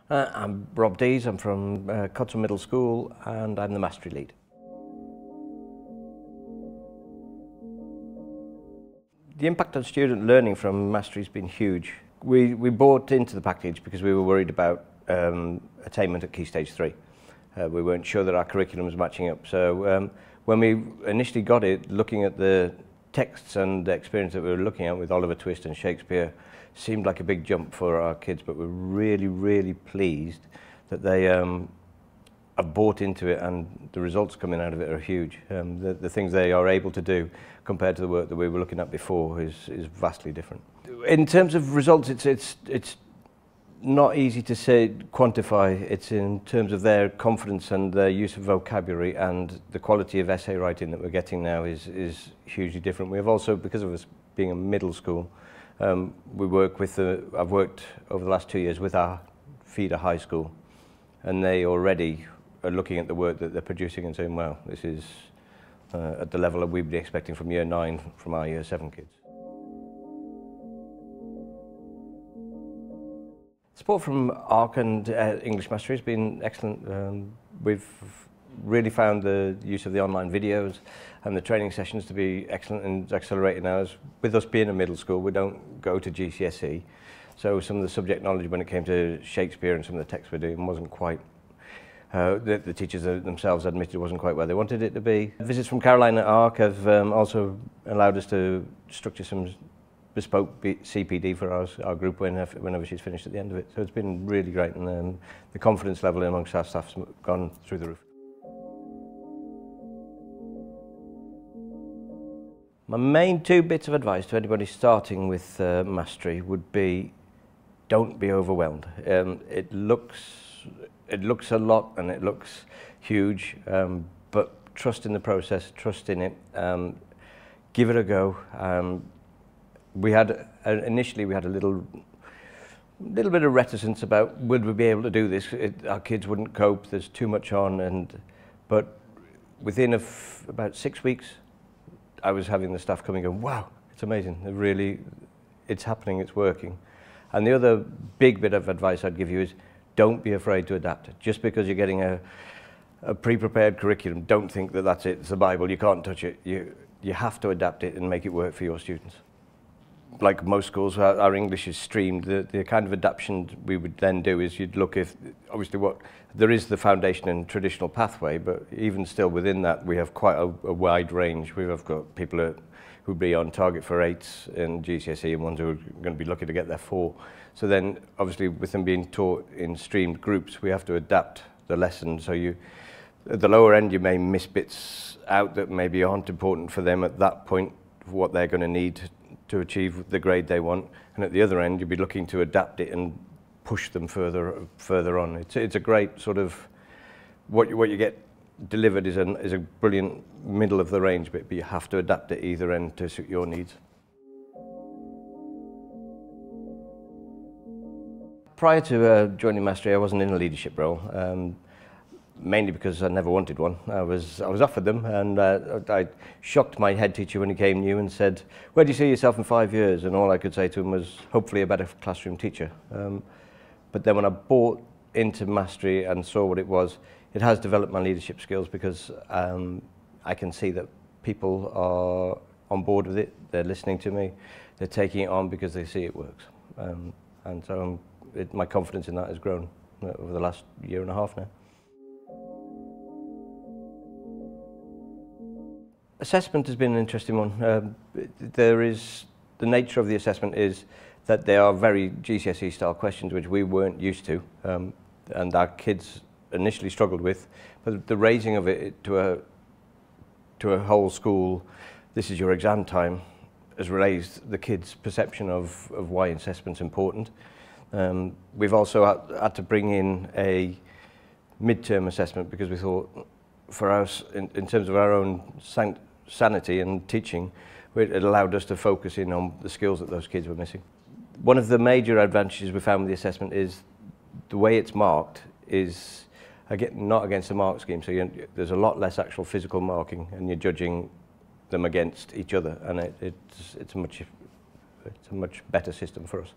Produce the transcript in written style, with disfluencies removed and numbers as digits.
I'm Rob Deas, I'm from Codsall Middle School and I'm the mastery lead. The impact on student learning from mastery has been huge. We bought into the package because we were worried about attainment at Key Stage 3. We weren't sure that our curriculum was matching up. So when we initially got it, looking at the texts and the experience that we were looking at with Oliver Twist and Shakespeare seemed like a big jump for our kids, but we're really, really pleased that they have bought into it, and the results coming out of it are huge. The things they are able to do compared to the work that we were looking at before is vastly different. In terms of results, it's not easy to say quantify. It's in terms of their confidence and their use of vocabulary, and the quality of essay writing that we're getting now is hugely different. We have also, because of us being a middle school, we work with I've worked over the last 2 years with our feeder high school, and they already are looking at the work that they're producing and saying, well, this is at the level that we'd be expecting from year 9 from our year 7 kids. Support from ARC and English Mastery has been excellent. We've really found the use of the online videos and the training sessions to be excellent and accelerating now. As with us being a middle school, we don't go to GCSE, so some of the subject knowledge when it came to Shakespeare and some of the texts we're doing wasn't quite, the teachers themselves admitted it wasn't quite where they wanted it to be. Visits from Caroline at ARC have also allowed us to structure some bespoke CPD for our group whenever she's finished at the end of it. So it's been really great, and the confidence level amongst our staff's gone through the roof. My main 2 bits of advice to anybody starting with mastery would be, don't be overwhelmed. It looks a lot and it looks huge, but trust in the process, trust in it, give it a go. Initially we had a little bit of reticence about would we be able to do this. Our kids wouldn't cope, there's too much on, but within about 6 weeks I was having the staff coming and going, wow, it's amazing, it's happening, it's working. And the other big bit of advice I'd give you is, don't be afraid to adapt. Just because you're getting a pre-prepared curriculum, don't think that that's it, it's the Bible, you can't touch it. You have to adapt it and make it work for your students. Like most schools, our English is streamed. The kind of adaptation we would then do is you'd look if, obviously there is the foundation and traditional pathway, but even still within that we have quite a wide range. We've got people who'd be on target for 8s in GCSE and ones who are going to be lucky to get their 4. So then obviously with them being taught in streamed groups, we have to adapt the lesson. So at the lower end you may miss bits out that maybe aren't important for them at that point, for what they're going to need to achieve the grade they want, and at the other end you'll be looking to adapt it and push them further on. It's a great sort of what you get delivered is a brilliant middle of the range bit, but you have to adapt at either end to suit your needs. Prior to joining Mastery, I wasn't in a leadership role. Mainly because I never wanted one. I was offered them, and I shocked my head teacher when he came new and said, where do you see yourself in 5 years? And all I could say to him was, hopefully a better classroom teacher. But then when I bought into Mastery and saw what it was, it has developed my leadership skills, because I can see that people are on board with it, they're listening to me, they're taking it on because they see it works. And so my confidence in that has grown over the last 1.5 years now. Assessment has been an interesting one. The nature of the assessment is that they are very GCSE style questions which we weren't used to, and our kids initially struggled with, but the raising of it to a whole school, this is your exam time, has raised the kids' perception of why assessment's important. We've also had to bring in a mid-term assessment because we thought, for us, in terms of our own sanity and teaching, it allowed us to focus in on the skills that those kids were missing. One of the major advantages we found with the assessment is the way it's marked is not against the mark scheme, so there's a lot less actual physical marking, and you're judging them against each other, and it's a much better system for us.